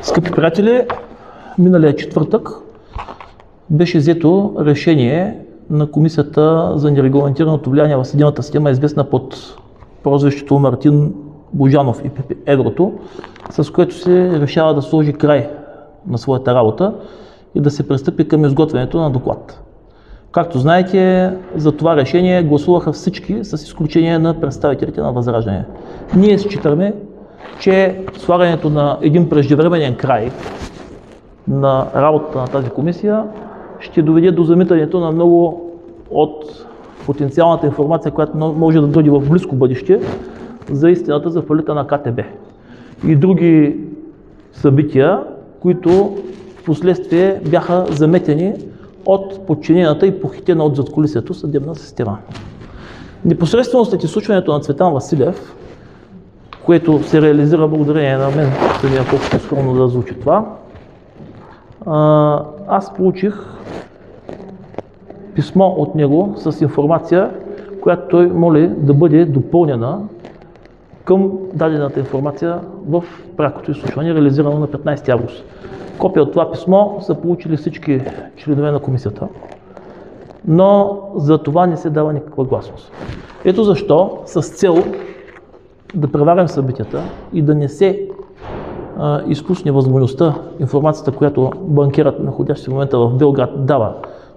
Скъпи приятели, миналия четвъртък беше взето решение на Комисията за нерегламентираното влияние в съдебната система, известна под прозвището Мартин Божанов и Еврото, с което се решава да сложи край на своята работа и да се пристъпи към изготвянето на доклад. Както знаете, за това решение гласуваха всички, с изключение на представителите на Възраждане. Ние считаме, че слагането на един преждевременен край на работата на тази комисия ще доведе до замитането на много от потенциалната информация, която може да дойде в близко бъдеще за истината за фалита на КТБ и други събития, които в последствие бяха заметени от подчинената и похитена от задкулисието съдебна система. Непосредствено след изслушването на Цветан Василев, което се реализира благодарение на мен, самия колкото скромно да звучи това, аз получих писмо от него с информация, която той моли да бъде допълнена към дадената информация в прякото изслушване, реализирано на 15 август. Копия от това писмо са получили всички членове на комисията, но за това не се дава никаква гласност. Ето защо, с цел да преварим събитията и да не се изпусне възможността, информацията, която банкерът, находящ в момента в Белград, дава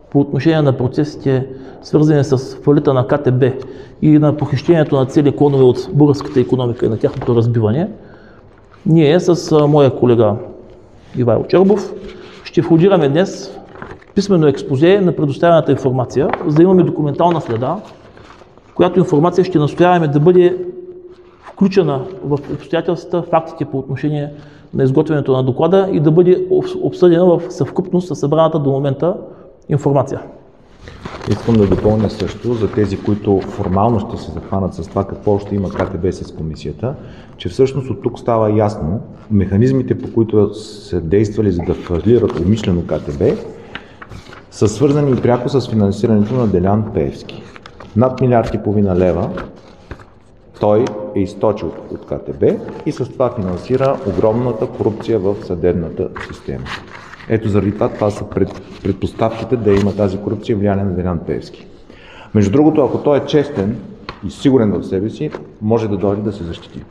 по отношение на процесите, свързани с фалита на КТБ и на похищението на цели клонове от българската икономика и на тяхното разбиване, ние с моя колега Ивайло Чербов ще входираме днес писмено експозе на предоставената информация, за да имаме документална следа, която информация ще настояваме да бъде включена в обстоятелствата, фактите по отношение на изготвянето на доклада и да бъде обсъдена в съвкупност със събраната до момента информация. Искам да допълня също за тези, които формално ще се захванат с това какво ще има КТБ с комисията, че всъщност от тук става ясно механизмите, по които са действали за да фалират умишлено КТБ, са свързани пряко с финансирането на Делян Пеевски. Над 1,5 милиарда лева той е източил от КТБ и с това финансира огромната корупция в съдебната система. Ето заради това са предпоставките да има тази корупция и влияние на Делян Пеевски. Между другото, ако той е честен и сигурен в себе си, може да дойде да се защити.